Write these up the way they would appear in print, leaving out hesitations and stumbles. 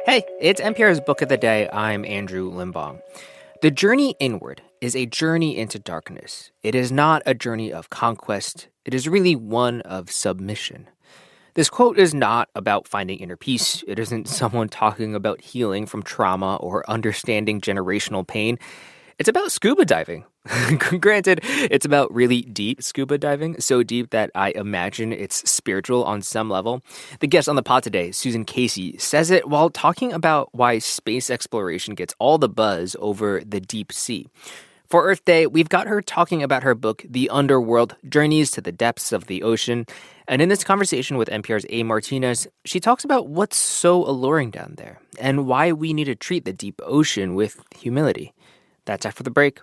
Hey, it's NPR's Book of the Day. I'm Andrew Limbong. The journey inward is a journey into darkness. It is not a journey of conquest. It is really one of submission. This quote is not about finding inner peace. It isn't someone talking about healing from trauma or understanding generational pain. It's about scuba diving. Granted, it's about really deep scuba diving, so deep that I imagine it's spiritual on some level. The guest on the pod today, Susan Casey, says it while talking about why space exploration gets all the buzz over the deep sea. For Earth Day, we've got her talking about her book, The Underworld, Journeys to the Depths of the Ocean. And in this conversation with NPR's A. Martinez, she talks about what's so alluring down there and why we need to treat the deep ocean with humility. That's after the break.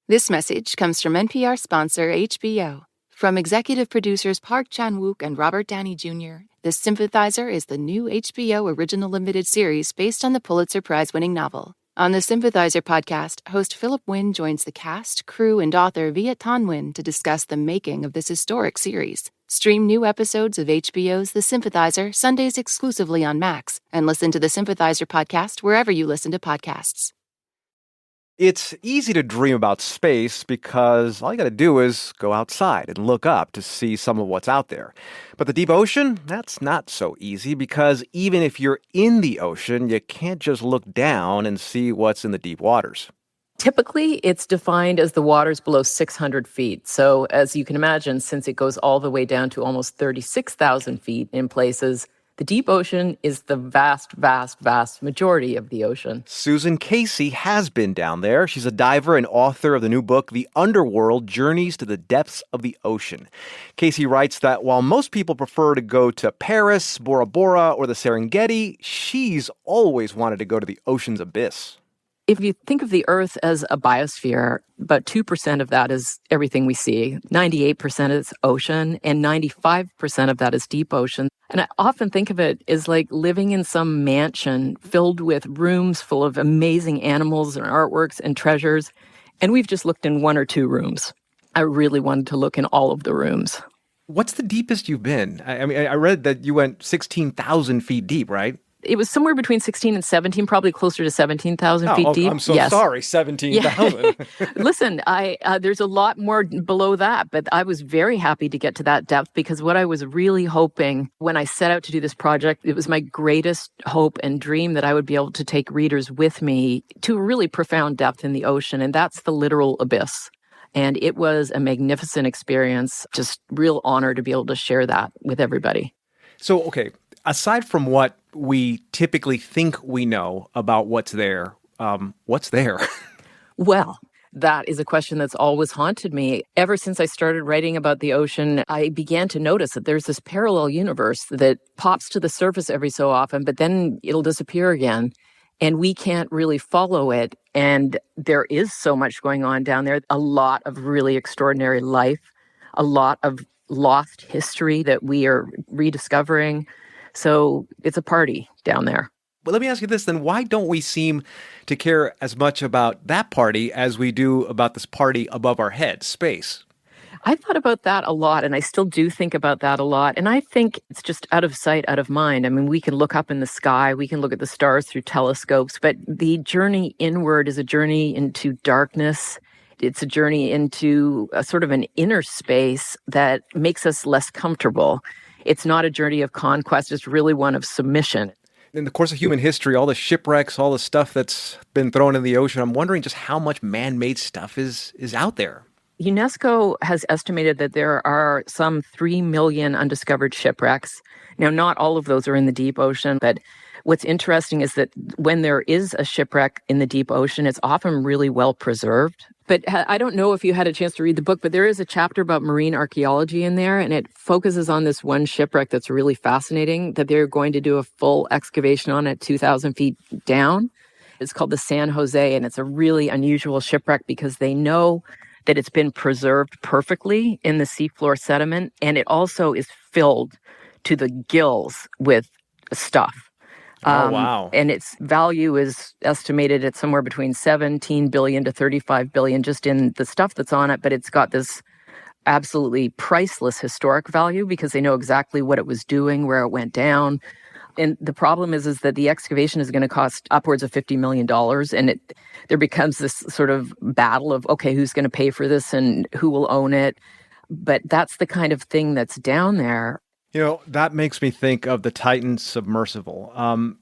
This message comes from NPR sponsor HBO. From executive producers Park Chan-wook and Robert Downey Jr., The Sympathizer is the new HBO original limited series based on the Pulitzer Prize-winning novel. On the Sympathizer podcast, host Philip Wynn joins the cast, crew, and author Viet Thanh Nguyen to discuss the making of this historic series. Stream new episodes of HBO's The Sympathizer Sundays exclusively on Max, and listen to the Sympathizer podcast wherever you listen to podcasts. It's easy to dream about space because all you got to do is go outside and look up to see some of what's out there. But the deep ocean, that's not so easy because even if you're in the ocean, you can't just look down and see what's in the deep waters. Typically, it's defined as the waters below 600 feet. So as you can imagine, since it goes all the way down to almost 36,000 feet in places, the deep ocean is the vast, vast, vast majority of the ocean. Susan Casey has been down there. She's a diver and author of the new book, The Underworld, Journeys to the Depths of the Ocean. Casey writes that while most people prefer to go to Paris, Bora Bora, or the Serengeti, she's always wanted to go to the ocean's abyss. If you think of the Earth as a biosphere, about 2% of that is everything we see. 98% is ocean, and 95% of that is deep ocean. And I often think of it as like living in some mansion filled with rooms full of amazing animals and artworks and treasures. And we've just looked in one or two rooms. I really wanted to look in all of the rooms. What's the deepest you've been? I mean, I read that you went 16,000 feet deep, right? It was somewhere between 16 and 17, probably closer to 17,000 feet deep. I'm so sorry, 17,000. Yeah. Listen, there's a lot more below that, but I was very happy to get to that depth because what I was really hoping when I set out to do this project, it was my greatest hope and dream that I would be able to take readers with me to a really profound depth in the ocean, and that's the literal abyss. And it was a magnificent experience, just real honor to be able to share that with everybody. So, okay, aside from what we typically think we know about what's there, what's there? Well, that is a question that's always haunted me. Ever since I started writing about the ocean, I began to notice that there's this parallel universe that pops to the surface every so often, but then it'll disappear again. And we can't really follow it. And there is so much going on down there, a lot of really extraordinary life, a lot of lost history that we are rediscovering. So it's a party down there. Well, let me ask you this then. Why don't we seem to care as much about that party as we do about this party above our heads, space? I thought about that a lot, and I still do think about that a lot. And I think it's just out of sight, out of mind. I mean, we can look up in the sky, we can look at the stars through telescopes, but the journey inward is a journey into darkness. It's a journey into a sort of an inner space that makes us less comfortable. It's not a journey of conquest. It's really one of submission. In the course of human history, all the shipwrecks, all the stuff that's been thrown in the ocean, I'm wondering just how much man-made stuff is out there. UNESCO has estimated that there are some 3 million undiscovered shipwrecks. Now, not all of those are in the deep ocean, but what's interesting is that when there is a shipwreck in the deep ocean, it's often really well preserved. But I don't know if you had a chance to read the book, but there is a chapter about marine archaeology in there, and it focuses on this one shipwreck that's really fascinating, that they're going to do a full excavation on at 2,000 feet down. It's called the San Jose, and it's a really unusual shipwreck because they know that it's been preserved perfectly in the seafloor sediment, and it also is filled to the gills with stuff. Oh, wow. And its value is estimated at somewhere between 17 billion to 35 billion just in the stuff that's on it. But it's got this absolutely priceless historic value because they know exactly what it was doing, where it went down. And the problem is that the excavation is going to cost upwards of $50 million. And there becomes this sort of battle of, okay, who's going to pay for this and who will own it? But that's the kind of thing that's down there. That makes me think of the Titan submersible.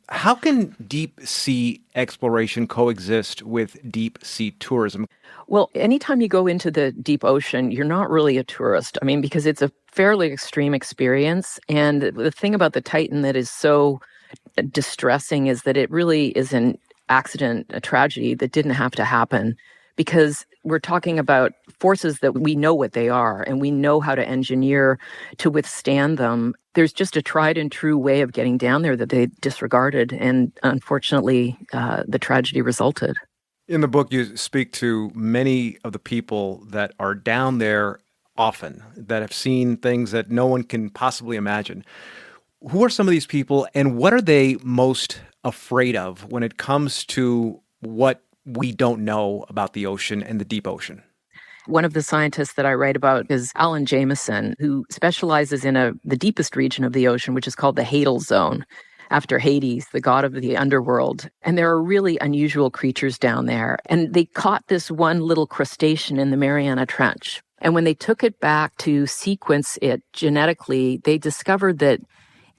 How can deep sea exploration coexist with deep sea tourism? Well, anytime you go into the deep ocean, you're not really a tourist. I mean, because it's a fairly extreme experience. And the thing about the Titan that is so distressing is that it really is an accident, a tragedy that didn't have to happen, because we're talking about forces that we know what they are and we know how to engineer to withstand them. There's just a tried and true way of getting down there that they disregarded. And unfortunately, the tragedy resulted. In the book, you speak to many of the people that are down there often, that have seen things that no one can possibly imagine. Who are some of these people, and what are they most afraid of when it comes to what we don't know about the ocean and the deep ocean? One of the scientists that I write about is Alan Jameson, who specializes in the deepest region of the ocean, which is called the Hadal Zone, after Hades, the god of the underworld. And there are really unusual creatures down there. And they caught this one little crustacean in the Mariana Trench. And when they took it back to sequence it genetically, they discovered that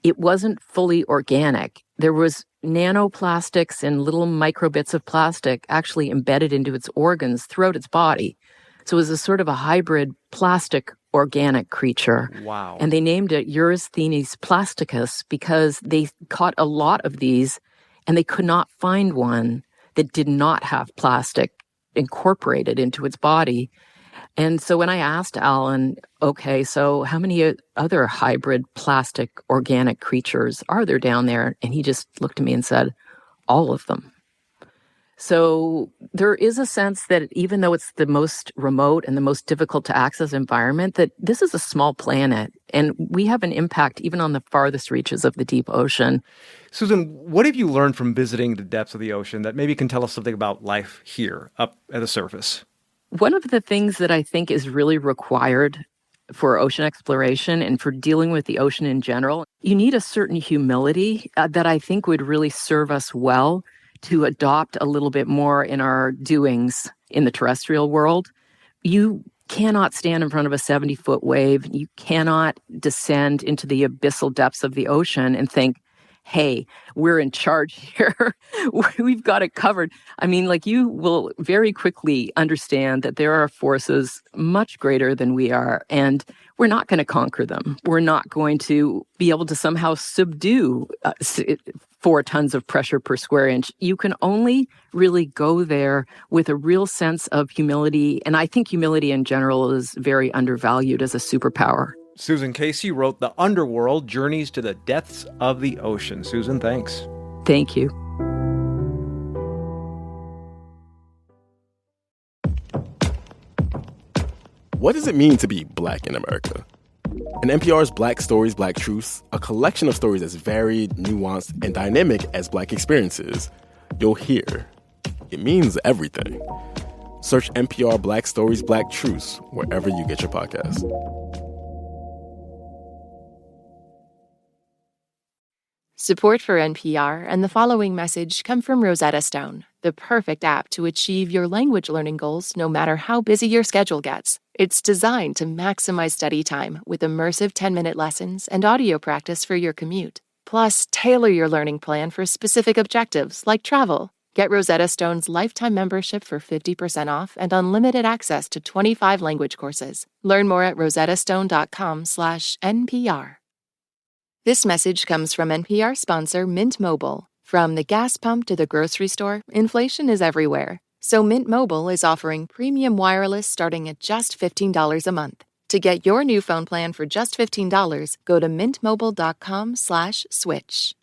it wasn't fully organic. There was nanoplastics and little microbits of plastic actually embedded into its organs throughout its body. So it was a sort of a hybrid plastic organic creature. Wow. And they named it Eurysthenes plasticus because they caught a lot of these and they could not find one that did not have plastic incorporated into its body. And so when I asked Alan, okay, so how many other hybrid plastic organic creatures are there down there? And he just looked at me and said, all of them. So there is a sense that even though it's the most remote and the most difficult to access environment, that this is a small planet and we have an impact even on the farthest reaches of the deep ocean. Susan, what have you learned from visiting the depths of the ocean that maybe can tell us something about life here up at the surface? One of the things that I think is really required for ocean exploration and for dealing with the ocean in general, you need a certain humility that I think would really serve us well to adopt a little bit more in our doings in the terrestrial world. You cannot stand in front of a 70-foot wave. You cannot descend into the abyssal depths of the ocean and think, hey, we're in charge here. We've got it covered. I mean, you will very quickly understand that there are forces much greater than we are, and we're not going to conquer them. We're not going to be able to somehow subdue 4 tons of pressure per square inch. You can only really go there with a real sense of humility, and I think humility in general is very undervalued as a superpower. Susan Casey wrote The Underworld, Journeys to the Depths of the Ocean. Susan, thanks. Thank you. What does it mean to be Black in America? In NPR's Black Stories, Black Truths, a collection of stories as varied, nuanced, and dynamic as Black experiences, you'll hear it means everything. Search NPR Black Stories, Black Truths wherever you get your podcasts. Support for NPR and the following message come from Rosetta Stone, the perfect app to achieve your language learning goals no matter how busy your schedule gets. It's designed to maximize study time with immersive 10-minute lessons and audio practice for your commute. Plus, tailor your learning plan for specific objectives like travel. Get Rosetta Stone's lifetime membership for 50% off and unlimited access to 25 language courses. Learn more at rosettastone.com/NPR. This message comes from NPR sponsor Mint Mobile. From the gas pump to the grocery store, inflation is everywhere. So Mint Mobile is offering premium wireless starting at just $15 a month. To get your new phone plan for just $15, go to mintmobile.com/switch.